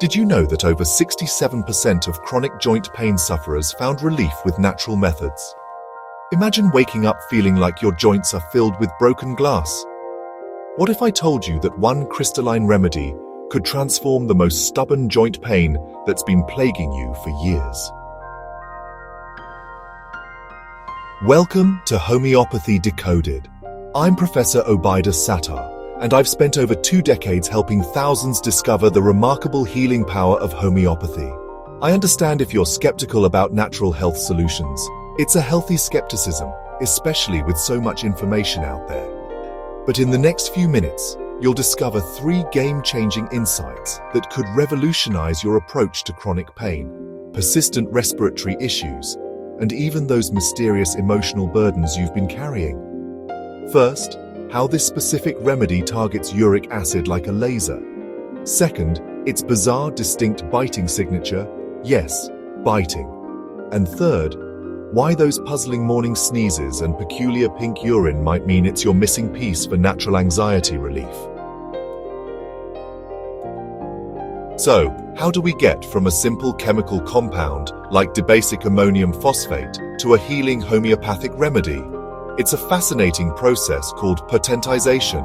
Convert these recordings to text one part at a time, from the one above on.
Did you know that over 67% of chronic joint pain sufferers found relief with natural methods? Imagine waking up feeling like your joints are filled with broken glass. What if I told you that one crystalline remedy could transform the most stubborn joint pain that's been plaguing you for years? Welcome to Homeopathy Decoded. I'm Professor Obaidus Sattar, and I've spent over 2 decades helping thousands discover the remarkable healing power of homeopathy. I understand if you're skeptical about natural health solutions. It's a healthy skepticism, especially with so much information out there. But in the next few minutes, you'll discover 3 game-changing insights that could revolutionize your approach to chronic pain, persistent respiratory issues, and even those mysterious emotional burdens you've been carrying. First, how this specific remedy targets uric acid like a laser. Second, its bizarre, distinct biting signature. Yes, biting. And third, why those puzzling morning sneezes and peculiar pink urine might mean it's your missing piece for natural anxiety relief. So, how do we get from a simple chemical compound like dibasic ammonium phosphate to a healing homeopathic remedy? It's a fascinating process called potentization.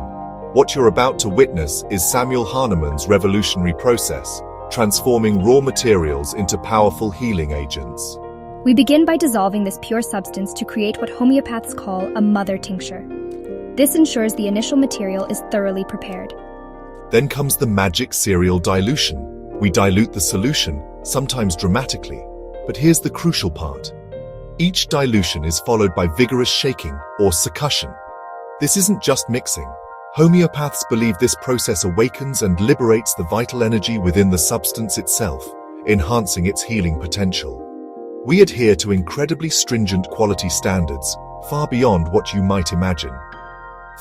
What you're about to witness is Samuel Hahnemann's revolutionary process, transforming raw materials into powerful healing agents. We begin by dissolving this pure substance to create what homeopaths call a mother tincture. This ensures the initial material is thoroughly prepared. Then comes the magic serial dilution. We dilute the solution, sometimes dramatically, but here's the crucial part. Each dilution is followed by vigorous shaking or succussion. This isn't just mixing. Homeopaths believe this process awakens and liberates the vital energy within the substance itself, enhancing its healing potential. We adhere to incredibly stringent quality standards, far beyond what you might imagine.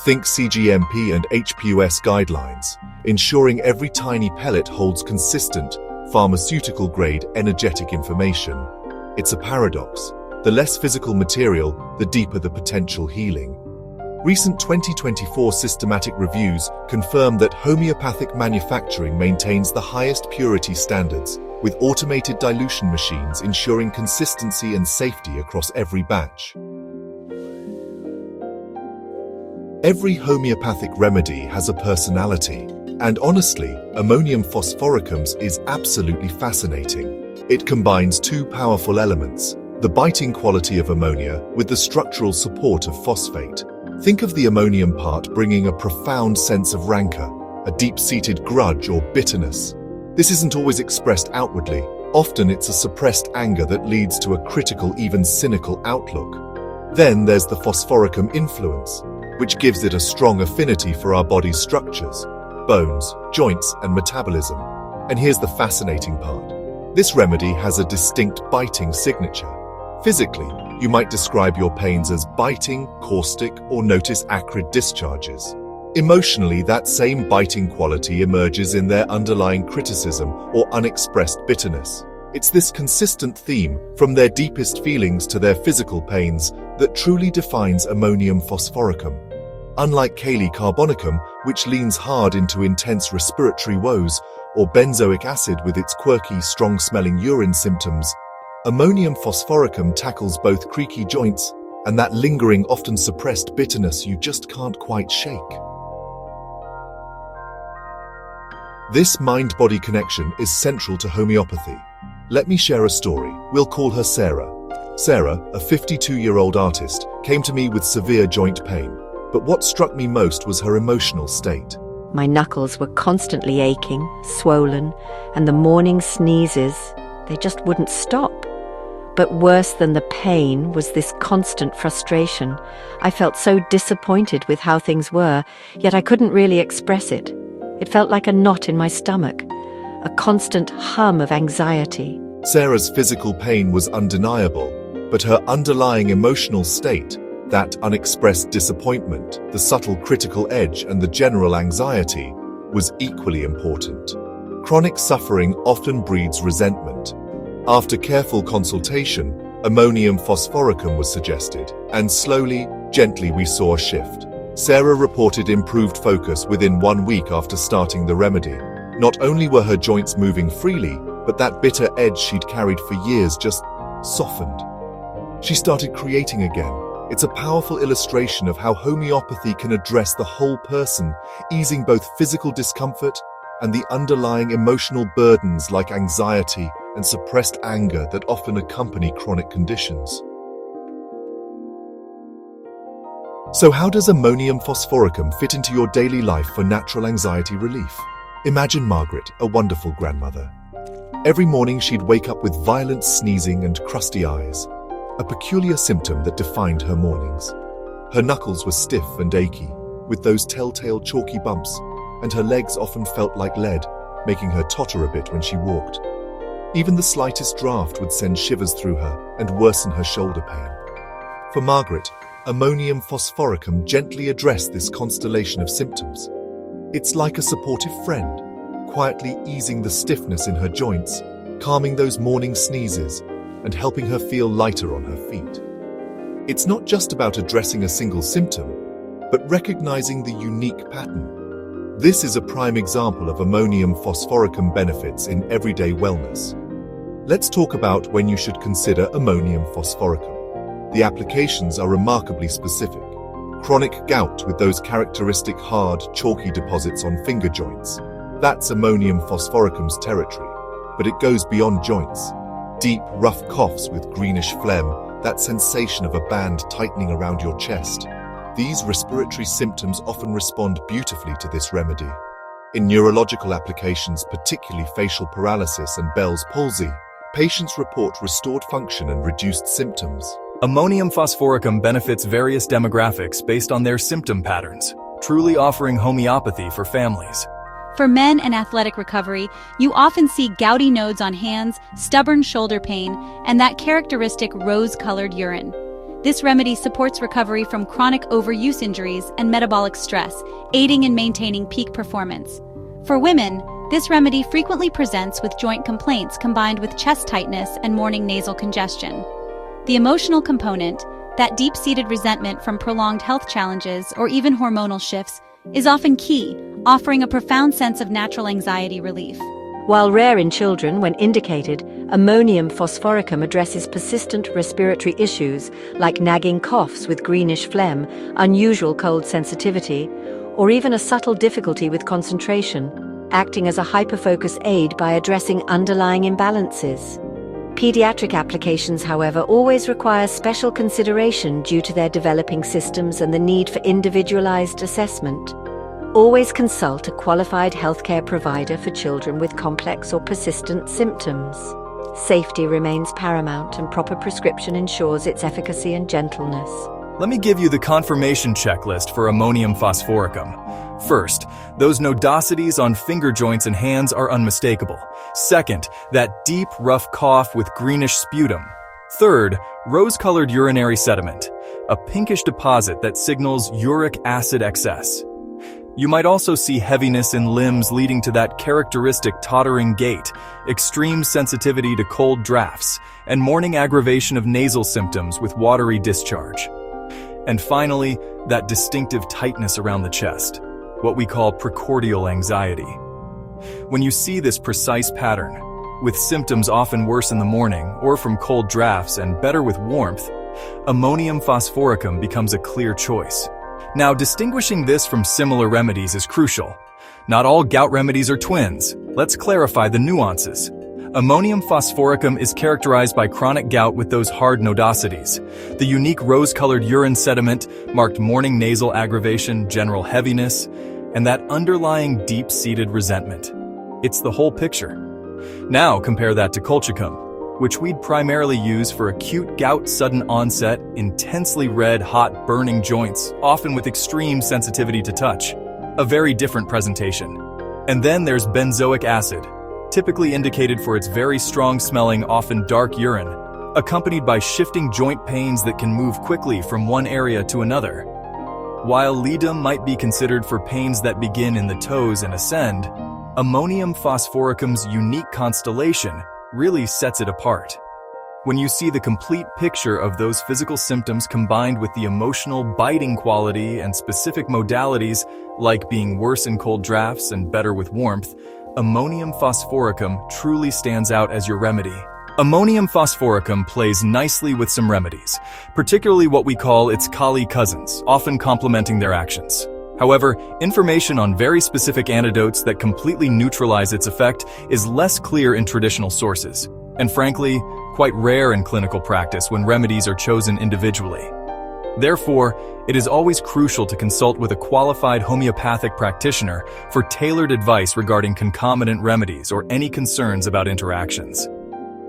Think CGMP and HPUS guidelines, ensuring every tiny pellet holds consistent, pharmaceutical-grade energetic information. It's a paradox. The less physical material, the deeper the potential healing. Recent 2024 systematic reviews confirm that homeopathic manufacturing maintains the highest purity standards, with automated dilution machines ensuring consistency and safety across every batch. Every homeopathic remedy has a personality, and honestly, Ammonium Phosphoricum's is absolutely fascinating. It combines 2 powerful elements: the biting quality of ammonia with the structural support of phosphate. Think of the ammonium part bringing a profound sense of rancor, a deep-seated grudge or bitterness. This isn't always expressed outwardly. Often it's a suppressed anger that leads to a critical, even cynical outlook. Then there's the phosphoricum influence, which gives it a strong affinity for our body's structures, bones, joints, and metabolism. And here's the fascinating part. This remedy has a distinct biting signature. Physically, you might describe your pains as biting, caustic, or notice acrid discharges. Emotionally, that same biting quality emerges in their underlying criticism or unexpressed bitterness. It's this consistent theme, from their deepest feelings to their physical pains, that truly defines Ammonium Phosphoricum. Unlike Kali Carbonicum, which leans hard into intense respiratory woes, or benzoic acid with its quirky, strong-smelling urine symptoms, Ammonium Phosphoricum tackles both creaky joints and that lingering, often suppressed bitterness you just can't quite shake. This mind-body connection is central to homeopathy. Let me share a story. We'll call her Sarah. Sarah, a 52-year-old artist, came to me with severe joint pain. But what struck me most was her emotional state. My knuckles were constantly aching, swollen, and the morning sneezes, they just wouldn't stop. But worse than the pain was this constant frustration. I felt so disappointed with how things were, yet I couldn't really express it. It felt like a knot in my stomach, a constant hum of anxiety. Sarah's physical pain was undeniable, but her underlying emotional state, that unexpressed disappointment, the subtle critical edge, and the general anxiety, was equally important. Chronic suffering often breeds resentment. After careful consultation, Ammonium Phosphoricum was suggested, and slowly, gently we saw a shift. Sarah reported improved focus within 1 week after starting the remedy. Not only were her joints moving freely, but that bitter edge she'd carried for years just softened. She started creating again. It's a powerful illustration of how homeopathy can address the whole person, easing both physical discomfort and the underlying emotional burdens like anxiety and suppressed anger that often accompany chronic conditions. So how does ammonium phosphoricum fit into your daily life for natural anxiety relief? Imagine Margaret, a wonderful grandmother. Every morning she'd wake up with violent sneezing and crusty eyes, a peculiar symptom that defined her mornings. Her knuckles were stiff and achy, with those telltale chalky bumps, and her legs often felt like lead, making her totter a bit when she walked. Even the slightest draft would send shivers through her and worsen her shoulder pain. For Margaret, ammonium phosphoricum gently addressed this constellation of symptoms. It's like a supportive friend, quietly easing the stiffness in her joints, calming those morning sneezes, and helping her feel lighter on her feet. It's not just about addressing a single symptom, but recognizing the unique pattern. This is a prime example of ammonium phosphoricum benefits in everyday wellness. Let's talk about when you should consider ammonium phosphoricum. The applications are remarkably specific. Chronic gout with those characteristic hard, chalky deposits on finger joints. That's ammonium phosphoricum's territory, but it goes beyond joints. Deep, rough coughs with greenish phlegm, that sensation of a band tightening around your chest. These respiratory symptoms often respond beautifully to this remedy. In neurological applications, particularly facial paralysis and Bell's palsy, patients report restored function and reduced symptoms. Ammonium phosphoricum benefits various demographics based on their symptom patterns, truly offering homeopathy for families. For men and athletic recovery, you often see gouty nodes on hands, stubborn shoulder pain, and that characteristic rose-colored urine. This remedy supports recovery from chronic overuse injuries and metabolic stress, aiding in maintaining peak performance. For women, this remedy frequently presents with joint complaints combined with chest tightness and morning nasal congestion. The emotional component, that deep-seated resentment from prolonged health challenges or even hormonal shifts, is often key, offering a profound sense of natural anxiety relief. While rare in children when indicated, ammonium phosphoricum addresses persistent respiratory issues like nagging coughs with greenish phlegm, unusual cold sensitivity, or even a subtle difficulty with concentration, acting as a hyperfocus aid by addressing underlying imbalances. Pediatric applications, however, always require special consideration due to their developing systems and the need for individualized assessment. Always consult a qualified healthcare provider for children with complex or persistent symptoms. Safety remains paramount and proper prescription ensures its efficacy and gentleness. Let me give you the confirmation checklist for ammonium phosphoricum. First, those nodosities on finger joints and hands are unmistakable. Second, that deep, rough cough with greenish sputum. Third, rose-colored urinary sediment, a pinkish deposit that signals uric acid excess. You might also see heaviness in limbs leading to that characteristic tottering gait, extreme sensitivity to cold drafts, and morning aggravation of nasal symptoms with watery discharge. And finally, that distinctive tightness around the chest, what we call precordial anxiety. When you see this precise pattern, with symptoms often worse in the morning or from cold drafts and better with warmth, ammonium phosphoricum becomes a clear choice. Now, distinguishing this from similar remedies is crucial. Not all gout remedies are twins. Let's clarify the nuances. Ammonium phosphoricum is characterized by chronic gout with those hard nodosities, the unique rose-colored urine sediment, marked morning nasal aggravation, general heaviness, and that underlying deep-seated resentment. It's the whole picture. Now compare that to colchicum, which we'd primarily use for acute gout sudden onset, intensely red, hot, burning joints, often with extreme sensitivity to touch. A very different presentation. And then there's benzoic acid, typically indicated for its very strong-smelling, often dark urine, accompanied by shifting joint pains that can move quickly from one area to another. While ledum might be considered for pains that begin in the toes and ascend, ammonium phosphoricum's unique constellation really sets it apart. When you see the complete picture of those physical symptoms combined with the emotional biting quality and specific modalities, like being worse in cold drafts and better with warmth, Ammonium Phosphoricum truly stands out as your remedy. Ammonium Phosphoricum plays nicely with some remedies, particularly what we call its Kali cousins, often complementing their actions. However, information on very specific antidotes that completely neutralize its effect is less clear in traditional sources, and frankly, quite rare in clinical practice when remedies are chosen individually. Therefore, it is always crucial to consult with a qualified homeopathic practitioner for tailored advice regarding concomitant remedies or any concerns about interactions.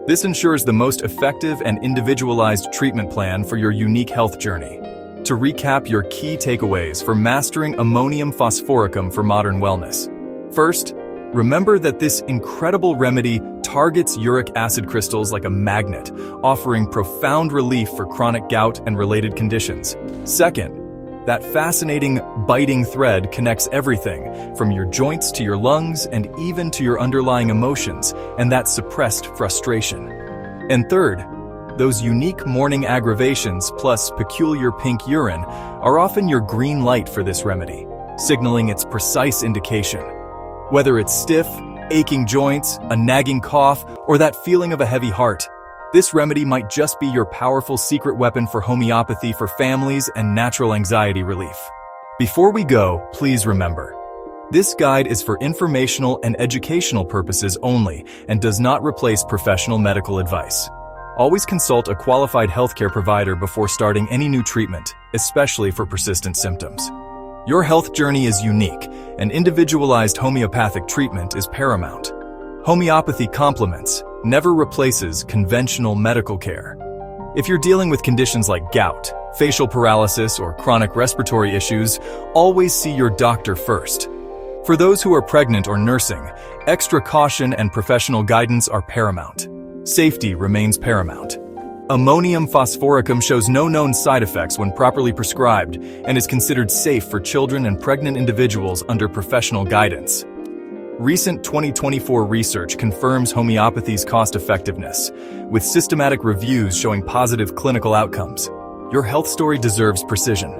This ensures the most effective and individualized treatment plan for your unique health journey. To recap your key takeaways for mastering Ammonium Phosphoricum for modern wellness. First, remember that this incredible remedy targets uric acid crystals like a magnet, offering profound relief for chronic gout and related conditions. Second, that fascinating, biting thread connects everything from your joints to your lungs and even to your underlying emotions and that suppressed frustration. And third, those unique morning aggravations plus peculiar pink urine are often your green light for this remedy, signaling its precise indication. Whether it's stiff, aching joints, a nagging cough, or that feeling of a heavy heart, this remedy might just be your powerful secret weapon for homeopathy for families and natural anxiety relief. Before we go, please remember, this guide is for informational and educational purposes only and does not replace professional medical advice. Always consult a qualified healthcare provider before starting any new treatment, especially for persistent symptoms. Your health journey is unique, and individualized homeopathic treatment is paramount. Homeopathy complements, never replaces conventional medical care. If you're dealing with conditions like gout, facial paralysis, or chronic respiratory issues, always see your doctor first. For those who are pregnant or nursing, extra caution and professional guidance are paramount. Safety remains paramount. Ammonium Phosphoricum shows no known side effects when properly prescribed and is considered safe for children and pregnant individuals under professional guidance. Recent 2024 research confirms homeopathy's cost-effectiveness, with systematic reviews showing positive clinical outcomes. Your health story deserves precision.